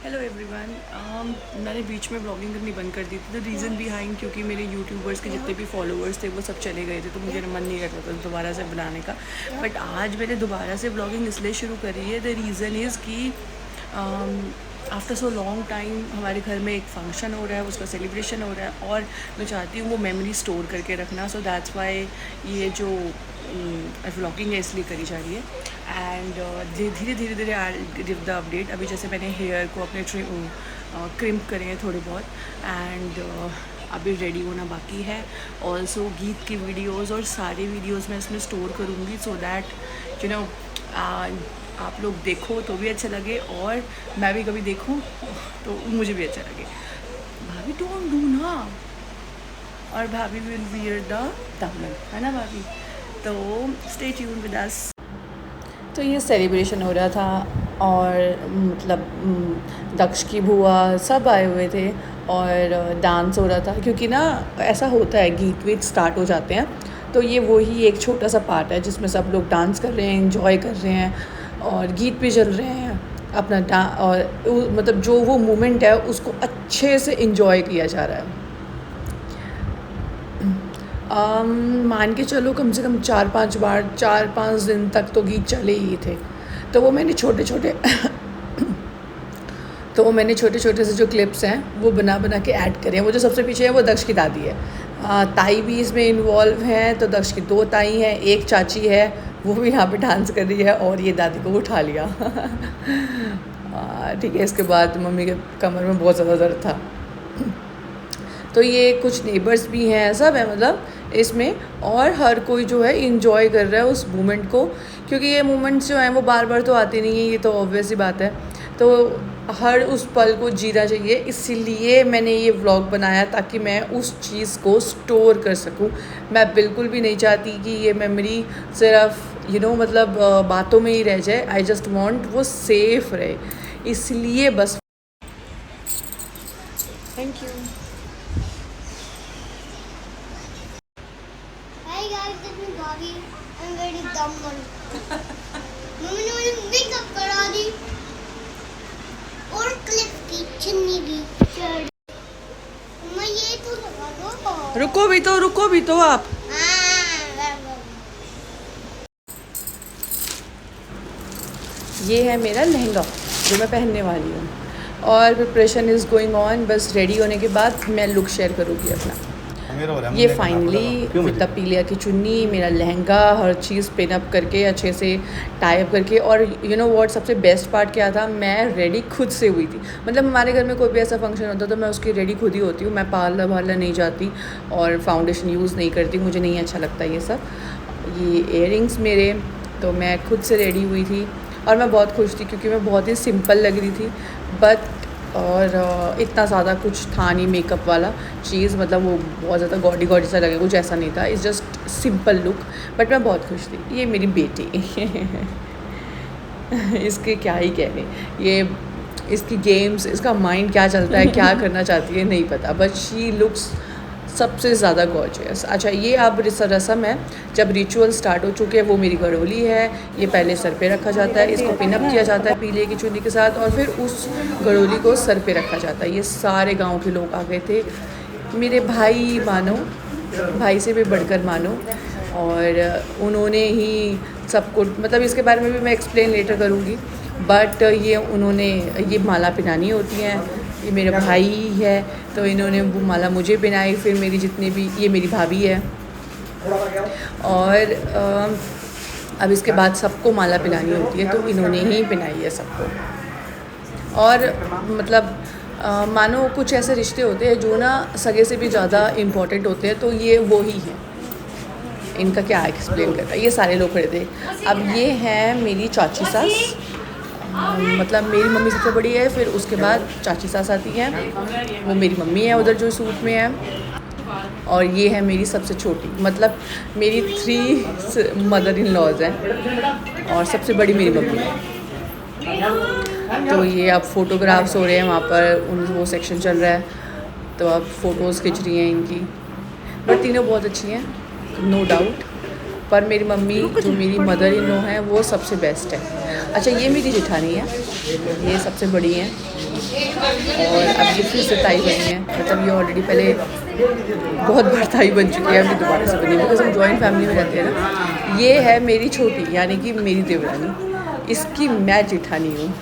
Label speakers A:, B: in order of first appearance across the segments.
A: Hello everyone. मैंने बीच में blogging करनी बंद कर दी थी। द रीज़न बिहाइंड क्योंकि मेरे यूट्यूबर्स के जितने भी फॉलोअर्स थे वो सब चले गए थे, तो मुझे मन नहीं करता था दोबारा से बनाने का। बट आज मैंने दोबारा से ब्लॉगिंग इसलिए शुरू करी है, द रीज़न इज़ कि आफ्टर सो लॉन्ग टाइम हमारे घर में एक फंक्शन हो रहा है, उसका सेलिब्रेशन हो रहा है और मैं चाहती हूँ वो मेमोरी स्टोर करके रखना। सो दैट्स वाई ये जो व्लॉगिंग है इसलिए करी जा रही है। एंड धीरे धीरे धीरे आई गिव द अपडेट। अभी जैसे मैंने हेयर को अपने क्रिम्प करे हैं थोड़े बहुत, एंड अभी रेडी होना बाकी है। ऑल्सो गीत की वीडियोज़ और सारे वीडियोज़ मैं इसमें स्टोर करूँगी सो दैट यू नो आप लोग देखो तो भी अच्छा लगे और मैं भी कभी देखूं तो मुझे भी अच्छा लगे। भाभी डोंट डू ना, और भाभी विल वियर द तमल, है ना भाभी? तो स्टे ट्यून विद अस। तो ये सेलिब्रेशन हो रहा था और मतलब दक्ष की बुआ सब आए हुए थे और डांस हो रहा था, क्योंकि ना ऐसा होता है गीत वीत स्टार्ट हो जाते हैं तो ये वही एक छोटा सा पार्ट है जिसमें सब लोग डांस कर रहे हैं, एंजॉय कर रहे हैं और गीत भी चल रहे हैं अपना और मतलब जो वो मोमेंट है उसको अच्छे से एंजॉय किया जा रहा है। मान के चलो कम से कम 4-5 दिन तक तो गीत चले ही थे। तो वो मैंने छोटे छोटे तो वो मैंने छोटे छोटे से जो क्लिप्स हैं वो बना बना के ऐड करे हैं। वो जो सबसे पीछे है वो दक्ष की दादी है, ताई भी इसमें इन्वॉल्व हैं। तो दक्ष की 2 ताई हैं, एक चाची है, वो भी यहाँ पे डांस कर रही है और ये दादी को उठा लिया। ठीक है, इसके बाद मम्मी के कमर में बहुत ज़्यादा दर्द था। तो ये कुछ नेबर्स भी हैं, सब है मतलब इसमें, और हर कोई जो है इंजॉय कर रहा है उस मोमेंट को, क्योंकि ये मोमेंट्स जो हैं वो बार बार तो आते नहीं हैं, ये तो ऑब्वियस ही बात है। तो हर उस पल को जीना चाहिए, इसीलिए मैंने ये व्लॉग बनाया ताकि मैं उस चीज़ को स्टोर कर सकूं। मैं बिल्कुल भी नहीं चाहती कि ये मेमोरी सिर्फ मतलब बातों में ही रह जाए। आई जस्ट वांट वो सेफ रहे, इसलिए बस। Thank you.
B: Hi guys, this is Bobby. I'm very dumb one. Mummy ने मुझे मेकअप करा दी और क्लिप की चुन्नी भी चढ़। मम्मा ये तो लगा दो।
A: रुको भी तो आप। ये है मेरा लहंगा जो मैं पहनने वाली हूँ और प्रिपरेशन इज़ गोइंग ऑन। बस रेडी होने के बाद मैं लुक शेयर करूँगी अपना। ये फाइनली विद पीलिया की चुन्नी, मेरा लहंगा, हर चीज़ पिन अप करके अच्छे से टाई अप करके। और यू नो व्हाट सबसे बेस्ट पार्ट क्या था, मैं रेडी खुद से हुई थी। मतलब हमारे घर में कोई भी ऐसा फंक्शन होता तो मैं उसकी रेडी खुद ही होती हूँ। मैं पार्लर वार्लर नहीं जाती और फाउंडेशन यूज़ नहीं करती, मुझे नहीं अच्छा लगता ये सब। ये इयररिंग्स मेरे, तो मैं खुद से रेडी हुई थी और मैं बहुत खुश थी क्योंकि मैं बहुत ही सिंपल लग रही थी। बट और इतना ज़्यादा कुछ था नहीं मेकअप वाला चीज़, मतलब वो बहुत ज़्यादा गॉडी सा लगे, कुछ ऐसा नहीं था। It's just simple look, but मैं बहुत खुश थी। ये मेरी बेटी इसके क्या ही कहने, ये इसकी गेम्स, इसका माइंड क्या चलता है, क्या करना चाहती है नहीं पता, बट शी लुक्स सबसे ज़्यादा गॉर्जियस। अच्छा, ये अब रस्म है, जब रिचुअल स्टार्ट हो चुके हैं। वो मेरी घड़ोली है, ये पहले सर पे रखा जाता है, इसको पिन अप किया जाता है पीले की चुन्नी के साथ और फिर उस घड़ोली को सर पे रखा जाता है। ये सारे गांव के लोग आ गए थे, मेरे भाई मानो, भाई से भी बढ़कर मानो, और उन्होंने ही सबको, मतलब इसके बारे में भी मैं एक्सप्लेन लेटर करूँगी, बट ये उन्होंने ये माला पहनानी होती हैं। ये मेरा भाई है तो इन्होंने वो माला मुझे पहनाई, फिर मेरी जितनी भी, ये मेरी भाभी है, और अब इसके बाद सबको माला पहनानी होती है तो इन्होंने ही पहनाई है सबको। और मतलब मानो कुछ ऐसे रिश्ते होते हैं जो ना सगे से भी ज़्यादा इम्पोर्टेंट होते हैं, तो ये वो ही हैं। इनका क्या एक्सप्लेन करता है, ये सारे लोग खड़े थे। अब ये है मेरी चाची सास, मतलब मेरी मम्मी सबसे बड़ी है, फिर उसके बाद चाची सास आती हैं, वो मेरी मम्मी है उधर जो सूट में है, और ये है मेरी सबसे छोटी, मतलब मेरी 3 मदर इन लॉज हैं और सबसे बड़ी मेरी मम्मी है। तो ये अब फ़ोटोग्राफ्स हो रहे हैं वहाँ पर, वो सेक्शन चल रहा है, तो अब फ़ोटोज़ खिंच रही हैं इनकी। बट तीनों बहुत अच्छी हैं, नो डाउट। पर मेरी मम्मी जो मेरी मदर इन लॉ है वो सबसे बेस्ट है। अच्छा ये मेरी जेठानी है, ये सबसे बड़ी हैं और अब ये फिर से ताई बनी है। मतलब ये ऑलरेडी पहले बहुत बार ताई बन चुकी है, अभी दोबारा से बनी है बिकॉज हम जॉइंट फैमिली में रहते हैं ना। ये है मेरी छोटी यानी कि मेरी देवरानी, इसकी मैं जेठानी हूँ।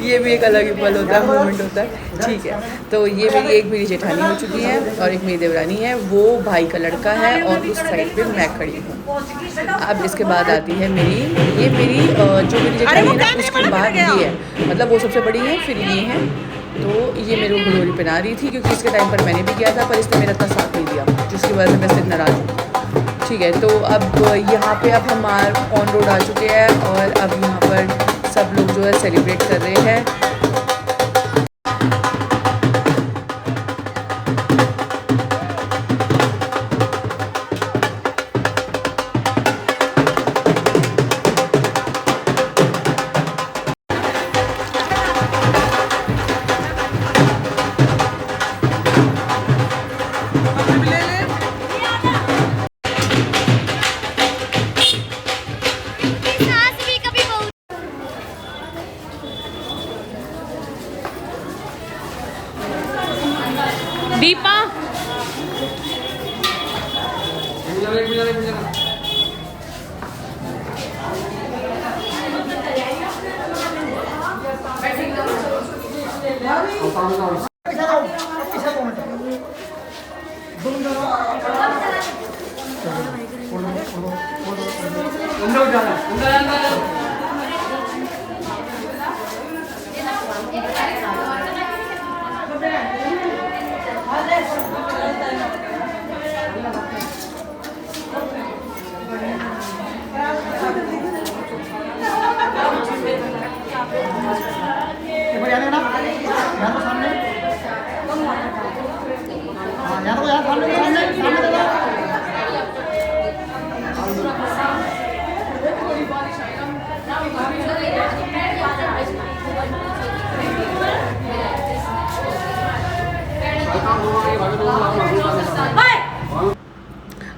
A: ये भी एक अलग ही पल होता है, मोमेंट होता है। ठीक है, तो ये मेरी जेठानी हो चुकी है और एक मेरी देवरानी है, वो भाई का लड़का है और उस साइड पे मैं खड़ी हूँ। अब इसके बाद आती है ये मेरी जो मेरी जेठानी है ना, उसके बाद ये है, मतलब वो सबसे बड़ी है, फिर ये है। तो ये मेरे को घड़ोरी पहना रही थी क्योंकि इसके टाइम पर मैंने भी किया था, पर इसने मेरा इतना साथ नहीं दिया, जिसकी वजह से मैं इससे नाराज़ हूँ। ठीक है, तो अब यहाँ पे अब हम ऑन रोड आ चुके हैं और अब यहाँ पर सब लोग जो है सेलिब्रेट कर रहे हैं। दीपा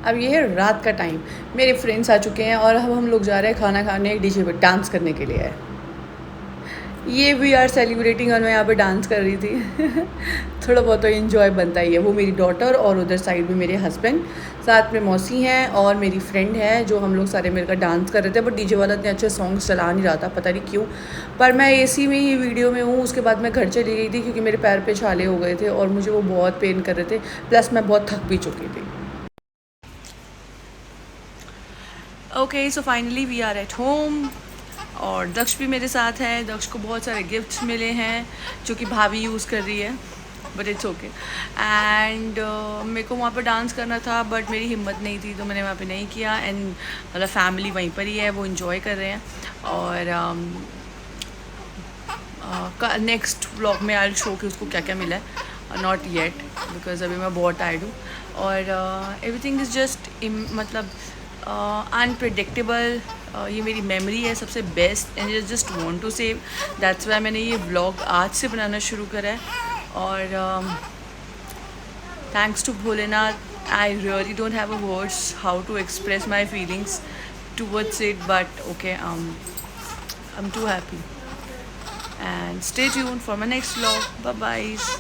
A: अब ये है रात का टाइम, मेरे फ्रेंड्स आ चुके हैं और अब हम लोग जा रहे हैं खाना खाने, डीजे पे डांस करने के लिए है। ये वी आर सेलिब्रेटिंग और मैं यहाँ पे डांस कर रही थी। थोड़ा बहुत तो इन्जॉय बनता ही है। वो मेरी डॉटर और उधर साइड में मेरे हस्बैंड, साथ में मौसी हैं और मेरी फ्रेंड है, जो हम लोग सारे मिलकर डांस कर रहे थे। बट डीजे वाला इतने अच्छे सॉन्ग्स चला नहीं रहा था, पता नहीं क्यों। पर मैं एसी में ही वीडियो में हूँ। उसके बाद मैं घर चली गई थी क्योंकि मेरे पैर पे छाले हो गए थे और मुझे वो बहुत पेन कर रहे थे, प्लस मैं बहुत थक भी चुकी थी। Okay, so finally we are at home और दक्ष भी मेरे साथ है। दक्ष को बहुत सारे गिफ्ट्स मिले हैं जो कि भाभी यूज़ कर रही है, बट इट्स ओके। एंड मेरे को वहाँ पर डांस करना था बट मेरी हिम्मत नहीं थी, तो मैंने वहाँ पे नहीं किया। एंड मतलब फैमिली वहीं पर ही है, वो इन्जॉय कर रहे हैं। और नेक्स्ट व्लॉग में आई शो कि उसको क्या क्या मिला है, नॉट येट बिकॉज अभी मैं बहुत टायर्ड हूँ। और एवरीथिंग इज़ जस्ट मतलब अनप्रिडिक्टेबल। ये मेरी मेमोरी है सबसे best and I just want to save, that's why मैंने ये व्लॉग आज से बनाना शुरू करा है। और thanks to Bholenath, I really don't have a words how to express my feelings towards it, but okay, I'm too happy and stay tuned for my next vlog. Bye bye.